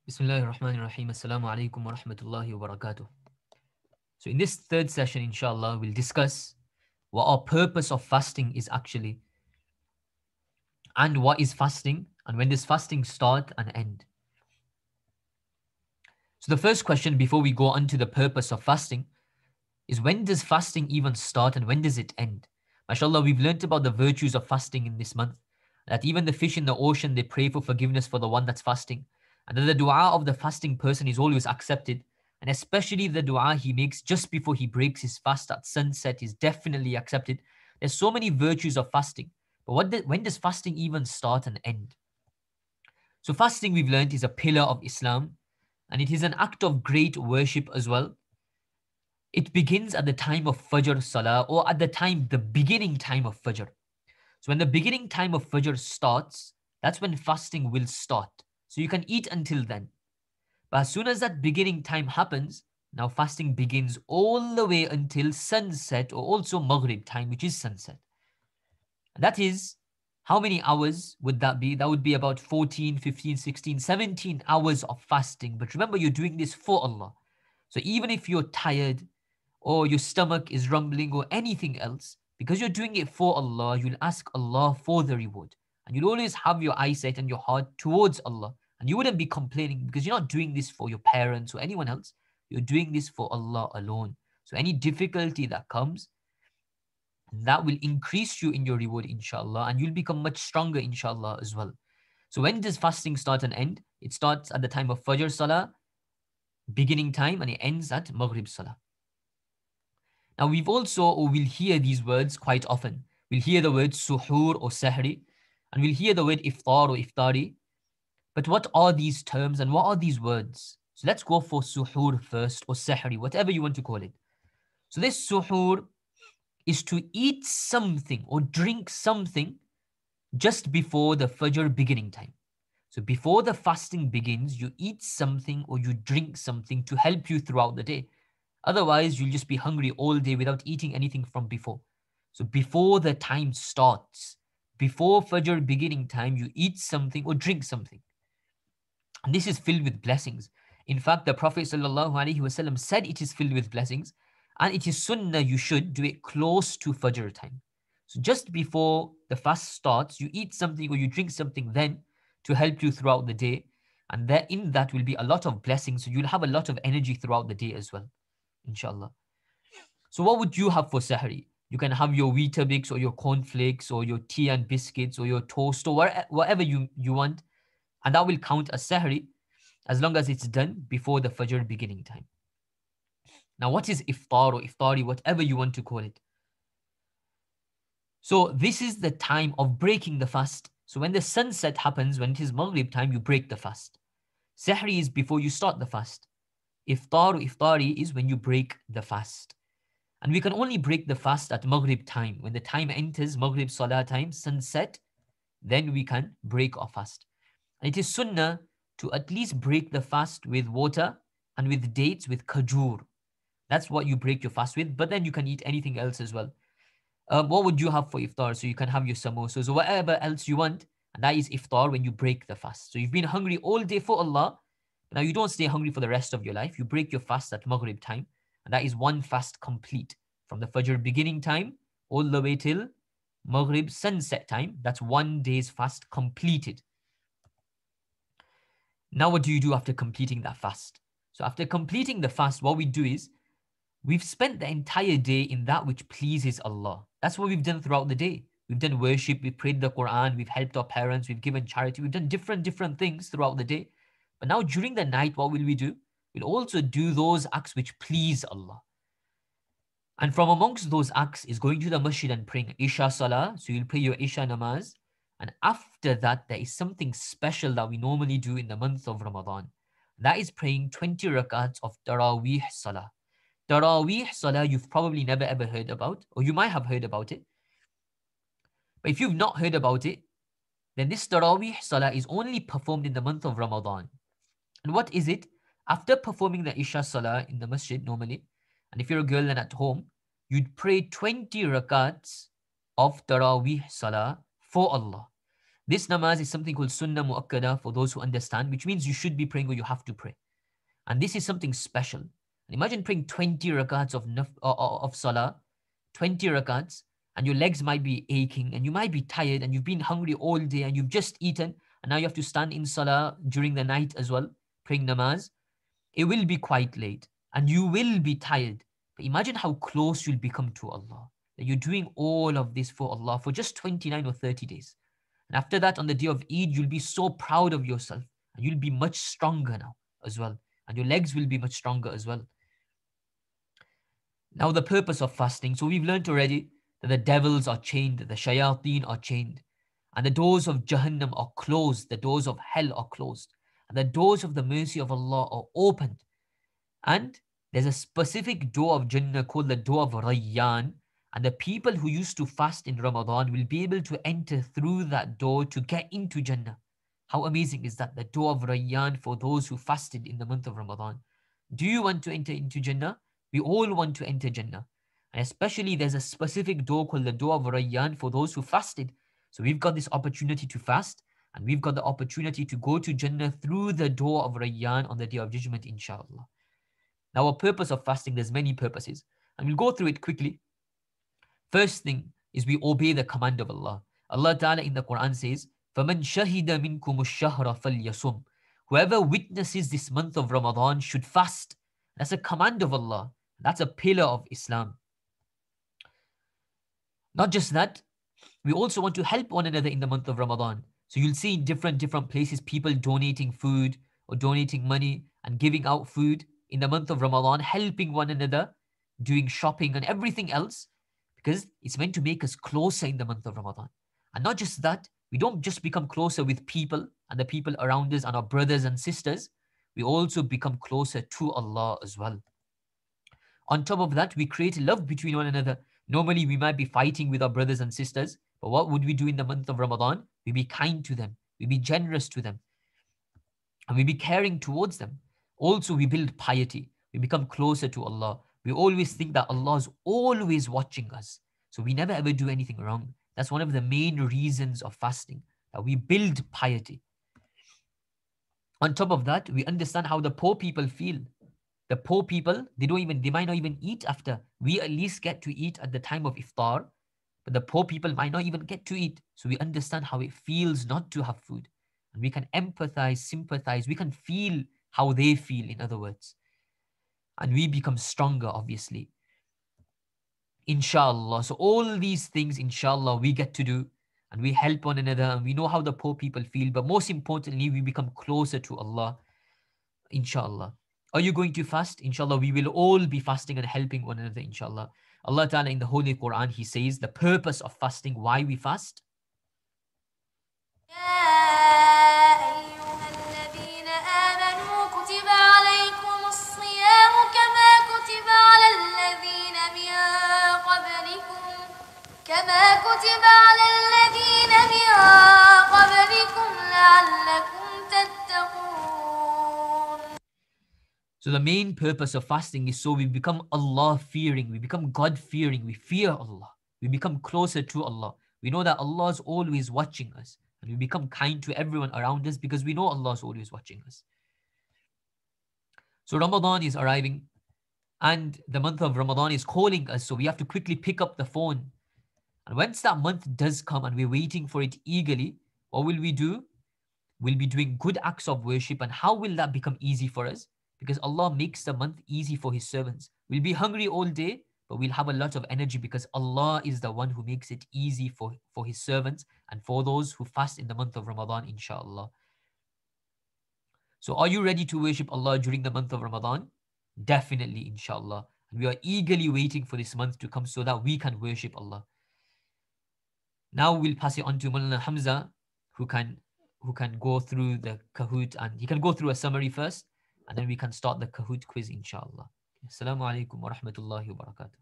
Bismillahir Rahmanir Rahim. Assalamu alaikum wa rahmatullahi wa barakatuh. So, in this third session, inshallah, we'll discuss what our purpose of fasting is actually, and what is fasting, and when does fasting start and end. So, the first question before we go on to the purpose of fasting is, when does fasting even start and when does it end? MashaAllah, we've learnt about the virtues of fasting in this month, that even the fish in the ocean, they pray for forgiveness for the one that's fasting, and that the dua of the fasting person is always accepted, and especially the dua he makes just before he breaks his fast at sunset is definitely accepted. There's so many virtues of fasting, but when does fasting even start and end? So fasting, we've learned, is a pillar of Islam, and it is an act of great worship as well. It begins at the time of Fajr Salah, or at the beginning time of Fajr. So when the beginning time of Fajr starts, that's when fasting will start. So you can eat until then. But as soon as that beginning time happens, now fasting begins all the way until sunset, or also Maghrib time, which is sunset. And that is, how many hours would that be? That would be about 14, 15, 16, 17 hours of fasting. But remember, you're doing this for Allah. So even if you're tired, or your stomach is rumbling, or anything else, because you're doing it for Allah, you'll ask Allah for the reward. And you'll always have your eyesight and your heart towards Allah. And you wouldn't be complaining, because you're not doing this for your parents or anyone else. You're doing this for Allah alone. So any difficulty that comes, that will increase you in your reward, inshallah, and you'll become much stronger, inshallah, as well. So when does fasting start and end? It starts at the time of Fajr Salah, beginning time, and it ends at Maghrib Salah. Now we'll hear these words quite often. We'll hear the word suhur or sahri, and we'll hear the word iftar or iftari. But what are these terms and what are these words? So let's go for suhur first, or sahri, whatever you want to call it. So this suhur is to eat something or drink something just before the Fajr beginning time. So before the fasting begins, you eat something or you drink something to help you throughout the day. Otherwise, you'll just be hungry all day without eating anything from before. So before the time starts, before Fajr beginning time, you eat something or drink something. And this is filled with blessings. In fact, the Prophet ﷺ said it is filled with blessings, and it is sunnah, you should do it close to Fajr time. So just before the fast starts, you eat something or you drink something then to help you throughout the day. And that in that will be a lot of blessings. So you'll have a lot of energy throughout the day as well, inshallah. So what would you have for Sahri? You can have your Weetabix or your cornflakes or your tea and biscuits or your toast or whatever you want. And that will count as Sahri as long as it's done before the Fajr beginning time. Now, what is Iftar or Iftari, whatever you want to call it? So this is the time of breaking the fast. So when the sunset happens, when it is Maghrib time, you break the fast. Sahri is before you start the fast. Iftar or Iftari is when you break the fast. And we can only break the fast at Maghrib time. When the time enters Maghrib Salah time, sunset, then we can break our fast. And it is sunnah to at least break the fast with water and with dates, with kajur. That's what you break your fast with, but then you can eat anything else as well. What would you have for iftar? So you can have your samosas or whatever else you want, and that is iftar when you break the fast. So you've been hungry all day for Allah, but now you don't stay hungry for the rest of your life. You break your fast at Maghrib time, and that is one fast complete from the Fajr beginning time all the way till Maghrib sunset time. That's one day's fast completed. Now, what do you do after completing that fast? So after completing the fast, what we do is we've spent the entire day in that which pleases Allah. That's what we've done throughout the day. We've done worship, we've prayed the Qur'an, we've helped our parents, we've given charity, we've done different things throughout the day. But now during the night, what will we do? We'll also do those acts which please Allah. And from amongst those acts is going to the masjid and praying Isha Salah. So you'll pray your Isha namaz. And after that, there is something special that we normally do in the month of Ramadan. That is praying 20 rakats of Taraweeh Salah. Taraweeh Salah, you've probably never ever heard about, or you might have heard about it. But if you've not heard about it, then this Taraweeh Salah is only performed in the month of Ramadan. And what is it? After performing the Isha Salah in the masjid normally, and if you're a girl and at home, you'd pray 20 rakats of Taraweeh Salah for Allah. This namaz is something called sunnah muakkada for those who understand, which means you should be praying or you have to pray. And this is something special. And imagine praying 20 rakats of salah, 20 rakats, and your legs might be aching and you might be tired and you've been hungry all day and you've just eaten and now you have to stand in salah during the night as well, praying namaz. It will be quite late and you will be tired. But imagine how close you'll become to Allah. That you're doing all of this for Allah for just 29 or 30 days. And after that, on the day of Eid, you'll be so proud of yourself and you'll be much stronger now as well. And your legs will be much stronger as well. Now, the purpose of fasting. So we've learned already that the devils are chained, the shayateen are chained, and the doors of Jahannam are closed, the doors of hell are closed, and the doors of the mercy of Allah are opened. And there's a specific door of Jannah called the door of Rayyan, and the people who used to fast in Ramadan will be able to enter through that door to get into Jannah. How amazing is that? The door of Rayyan for those who fasted in the month of Ramadan. Do you want to enter into Jannah? We all want to enter Jannah. And especially there's a specific door called the door of Rayyan for those who fasted. So we've got this opportunity to fast and we've got the opportunity to go to Jannah through the door of Rayyan on the day of judgment, inshallah. Now, a purpose of fasting, there's many purposes. And we'll go through it quickly. First thing is we obey the command of Allah. Allah Ta'ala in the Qur'an says, فَمَنْ شَهِدَ مِنْكُمُ الشَّهْرَ فَلْيَصُمْ. Whoever witnesses this month of Ramadan should fast. That's a command of Allah. That's a pillar of Islam. Not just that, we also want to help one another in the month of Ramadan. So you'll see in different places people donating food or donating money and giving out food in the month of Ramadan, helping one another, doing shopping and everything else, because it's meant to make us closer in the month of Ramadan. And not just that, we don't just become closer with people and the people around us and our brothers and sisters, we also become closer to Allah as well. On top of that, we create love between one another. Normally, we might be fighting with our brothers and sisters, but what would we do in the month of Ramadan? We'd be kind to them, we'd be generous to them, and we'd be caring towards them. Also, we build piety. We become closer to Allah. We always think that Allah is always watching us. So we never ever do anything wrong. That's one of the main reasons of fasting, that we build piety. On top of that, we understand how the poor people feel. The poor people, they might not even eat after. We at least get to eat at the time of iftar, but the poor people might not even get to eat. So we understand how it feels not to have food. And we can empathize, sympathize, we can feel how they feel, in other words. And we become stronger, obviously. Inshallah. So all these things, inshallah, we get to do. And we help one another and we know how the poor people feel. But most importantly, we become closer to Allah. Inshallah. Are you going to fast? Inshallah, we will all be fasting and helping one another, inshallah. Allah Ta'ala in the Holy Quran, He says the purpose of fasting, why we fast. So the main purpose of fasting is so we become Allah-fearing, we become God-fearing, we fear Allah, we become closer to Allah. We know that Allah is always watching us, and we become kind to everyone around us because we know Allah is always watching us. So Ramadan is arriving, and the month of Ramadan is calling us, so we have to quickly pick up the phone. And once that month does come and we're waiting for it eagerly, what will we do? We'll be doing good acts of worship. And how will that become easy for us? Because Allah makes the month easy for His servants. We'll be hungry all day, but we'll have a lot of energy because Allah is the one who makes it easy for His servants and for those who fast in the month of Ramadan, inshallah. So are you ready to worship Allah during the month of Ramadan? Definitely, inshallah. And we are eagerly waiting for this month to come so that we can worship Allah. Now we'll pass it on to Mulana Hamza, who can go through the Kahoot, and he can go through a summary first, and then we can start the Kahoot quiz, inshallah. Assalamu alaikum wa rahmatullahi wa barakatuh.